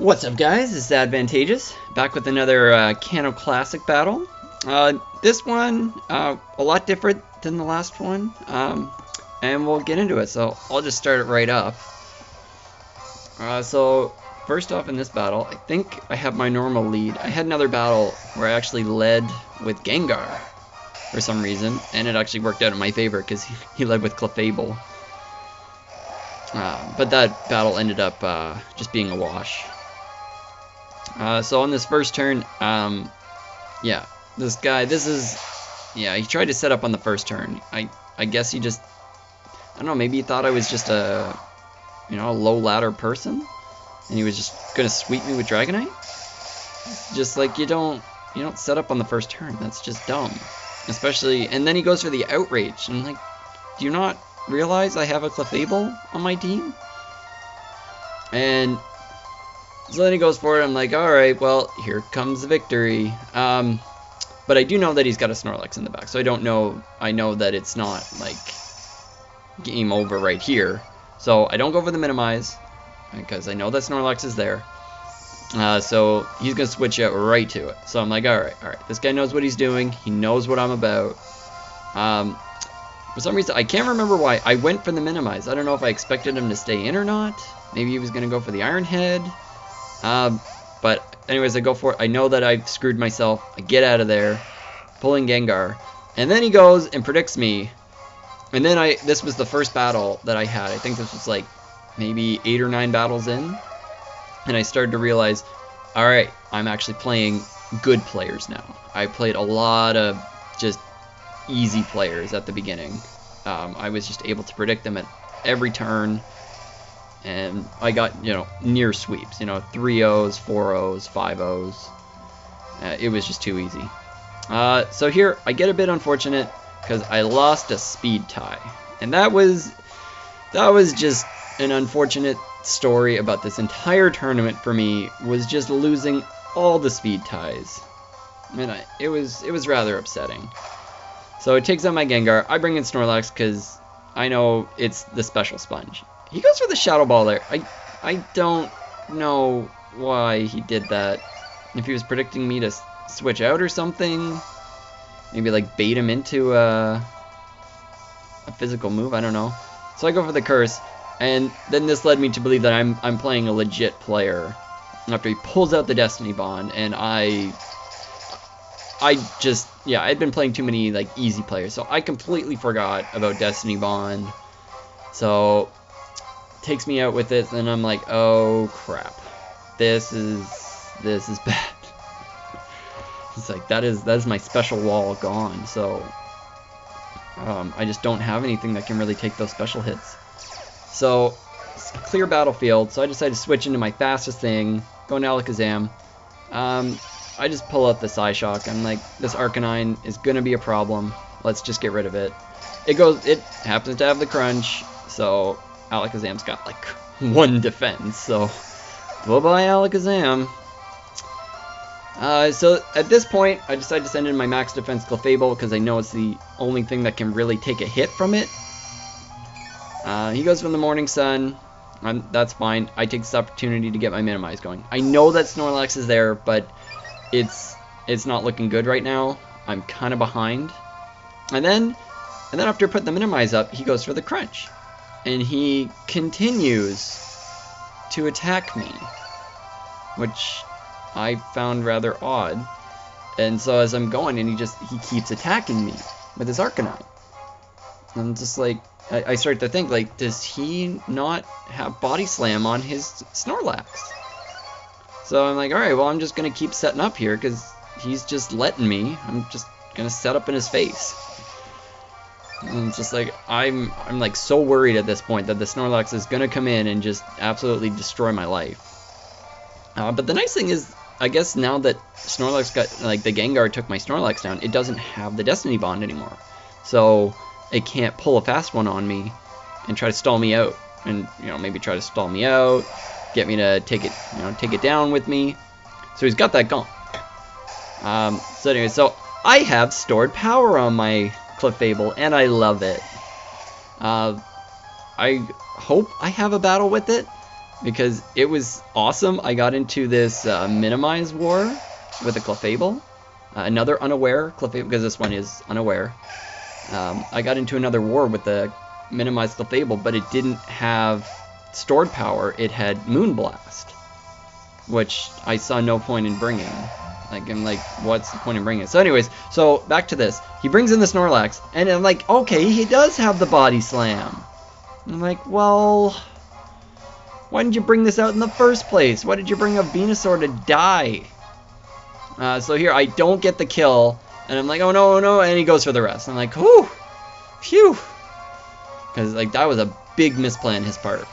What's up, guys? This is Advantageous, back with another Kanto Classic battle. This one, a lot different than the last one, and we'll get into it. So I'll just start it right up. So first off in this battle, I think I have my normal lead. I had another battle where I actually led with Gengar for some reason, and it actually worked out in my favor because he led with Clefable. But that battle ended up just being a wash. So on this first turn, yeah, this guy, he tried to set up on the first turn. I guess he just, I don't know, maybe he thought I was just a low ladder person, and he was just gonna sweep me with Dragonite. Just like you don't set up on the first turn. That's just dumb, especially. And then he goes for the outrage, and like, do you not realize I have a Clefable on my team? And so then he goes for it. I'm like, alright, well, here comes the victory. But I do know that he's got a Snorlax in the back, so I know that it's not like game over right here. So I don't go for the minimize because I know that Snorlax is there. So he's gonna switch out right to it. So I'm like, alright, this guy knows what he's doing. He knows what I'm about. For some reason, I can't remember why I went for the minimize. I don't know if I expected him to stay in or not. Maybe he was gonna go for the Iron Head. But anyways, I go for it. I know that I've screwed myself. I get out of there, pulling Gengar, and then he goes and predicts me. And then this was the first battle that I had. I think this was like maybe 8 or 9 battles in, and I started to realize, all right, I'm actually playing good players now. I played a lot of just easy players at the beginning. I was just able to predict them at every turn. And I got, near sweeps, 3-0s, 4-0s, 5-0s. It was just too easy. So here, I get a bit unfortunate because I lost a speed tie. And that was just an unfortunate story about this entire tournament for me, was just losing all the speed ties. And it was rather upsetting. So it takes out my Gengar. I bring in Snorlax because I know it's the special sponge. He goes for the Shadow Ball there. I don't know why he did that. If he was predicting me to switch out or something. Maybe like bait him into a physical move. I don't know. So I go for the Curse. And then this led me to believe that I'm playing a legit player. After he pulls out the Destiny Bond. And I'd been playing too many like easy players. So I completely forgot about Destiny Bond. So takes me out with it, and I'm like, oh crap, this is bad. It's like that is my special wall gone. So I just don't have anything that can really take those special hits. So clear battlefield. So I decided to switch into my fastest thing, go into Alakazam. I just pull out the Psyshock. I'm like, this Arcanine is gonna be a problem. Let's just get rid of it. It happens to have the crunch, so Alakazam's got like 1 defense, so bye-bye Alakazam. So at this point, I decided to send in my max defense Clefable because I know it's the only thing that can really take a hit from it. He goes from the Morning Sun. That's fine. I take this opportunity to get my minimize going. I know that Snorlax is there, but it's not looking good right now. I'm kind of behind. And then after putting the minimize up, he goes for the crunch. And he continues to attack me, which I found rather odd. And so as I'm going, and he keeps attacking me with his Arcanine. I'm just like, I start to think, like, does he not have Body Slam on his Snorlax? So I'm like, alright, well, I'm just going to keep setting up here because he's just letting me. I'm just going to set up in his face. And it's just like, I'm like so worried at this point that the Snorlax is going to come in and just absolutely destroy my life. But the nice thing is, I guess now that Snorlax got, like, the Gengar took my Snorlax down, it doesn't have the Destiny Bond anymore. So it can't pull a fast one on me and try to stall me out. And, maybe try to stall me out, get me to take it down with me. So he's got that gone. So anyway, so I have stored power on my Clefable, and I love it. I hope I have a battle with it. because it was awesome. I got into this minimize war with a Clefable, another unaware Clefable, because this one is unaware. I got into another war with the minimize Clefable, but it didn't have stored power. It had Moonblast, which I saw no point in bringing. Like, I'm like, what's the point in bringing it? So anyways, so back to this. He brings in the Snorlax, and I'm like, okay, he does have the Body Slam. I'm like, well, why didn't you bring this out in the first place? Why did you bring a Venusaur to die? So here, I don't get the kill, and I'm like, oh no, oh no, and he goes for the rest. I'm like, whew, phew. Because, like, that was a big misplay on his part.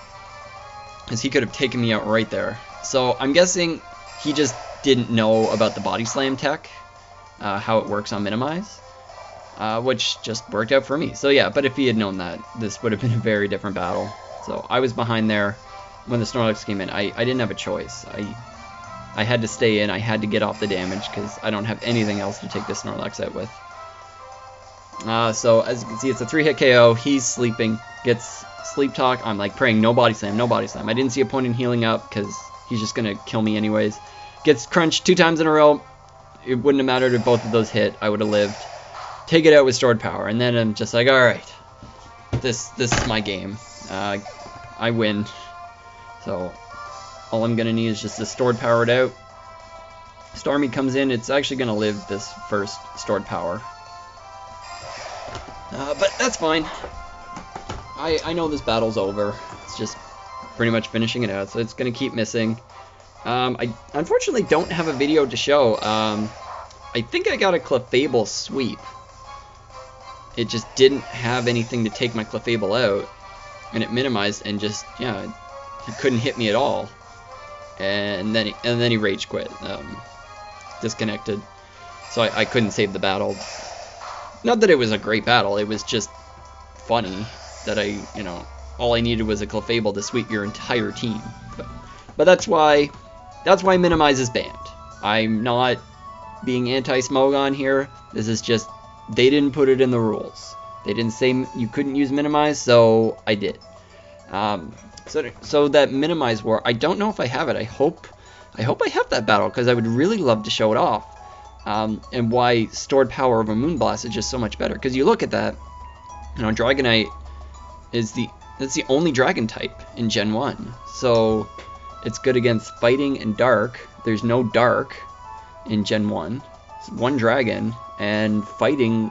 Because he could have taken me out right there. So I'm guessing he just didn't know about the Body Slam tech, how it works on Minimize, which just worked out for me. So yeah, but if he had known that, this would have been a very different battle. So I was behind there when the Snorlax came in. I didn't have a choice. I had to stay in. I had to get off the damage because I don't have anything else to take this Snorlax out with. So as you can see, it's a 3-hit KO. He's sleeping, gets Sleep Talk. I'm like praying no Body Slam, no Body Slam. I didn't see a point in healing up because he's just going to kill me anyways. Gets crunched 2 times in a row. It wouldn't have mattered if both of those hit. I would have lived. Take it out with stored power. And then I'm just like, alright. This is my game. I win. So all I'm going to need is just this stored powered out. Starmie comes in. It's actually going to live this first stored power. But that's fine. I know this battle's over. It's just pretty much finishing it out. So it's going to keep missing. I unfortunately don't have a video to show. I think I got a Clefable sweep. It just didn't have anything to take my Clefable out, and it minimized and just, yeah, he couldn't hit me at all. And then he rage quit, disconnected. So I couldn't save the battle. Not that it was a great battle. It was just funny that all I needed was a Clefable to sweep your entire team. But that's why Minimize is banned. I'm not being anti-Smogon here. This is just, they didn't put it in the rules. They didn't say you couldn't use Minimize, so I did. So that Minimize war, I don't know if I have it. I hope I have that battle, because I would really love to show it off. And why stored power over Moonblast is just so much better. Because you look at that, Dragonite is that's the only Dragon type in Gen 1. So it's good against Fighting and Dark. There's no Dark in Gen 1. It's one Dragon, and Fighting,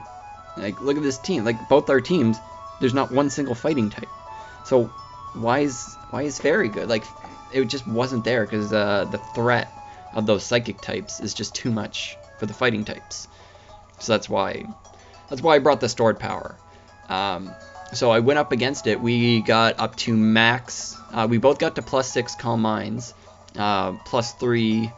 like, look at this team. Like, both our teams, there's not one single Fighting type. So why is Fairy good? Like, it just wasn't there because the threat of those Psychic types is just too much for the Fighting types. So that's why I brought the stored power. So I went up against it. We got up to max. We both got to +6 Calm Minds, +3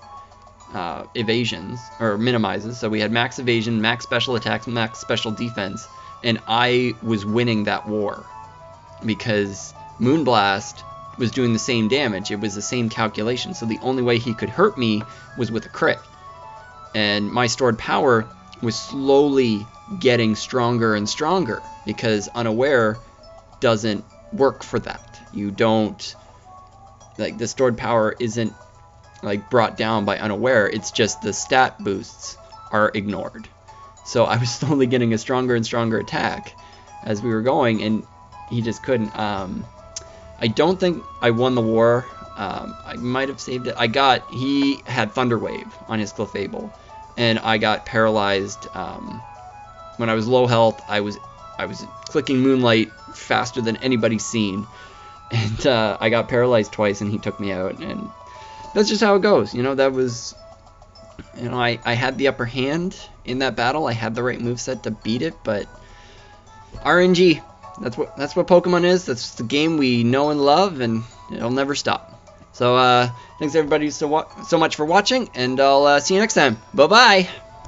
evasions or minimizes. So we had max evasion, max special attacks, max special defense, and I was winning that war because Moonblast was doing the same damage. It was the same calculation. So the only way he could hurt me was with a crit, and my stored power was slowly getting stronger and stronger because unaware doesn't work for that. You don't, like, the stored power isn't like brought down by unaware. It's just the stat boosts are ignored. So I was slowly getting a stronger and stronger attack as we were going, and he just couldn't. I don't think I won the war. I might have saved it. He had Thunder Wave on his Clefable, and I got paralyzed. When I was low health, I was clicking Moonlight faster than anybody's seen, and I got paralyzed twice, and he took me out, and that's just how it goes. That was, I had the upper hand in that battle. I had the right moveset to beat it, but RNG, that's what Pokemon is. That's the game we know and love, and it'll never stop. So thanks everybody so much for watching, and I'll see you next time. Bye bye.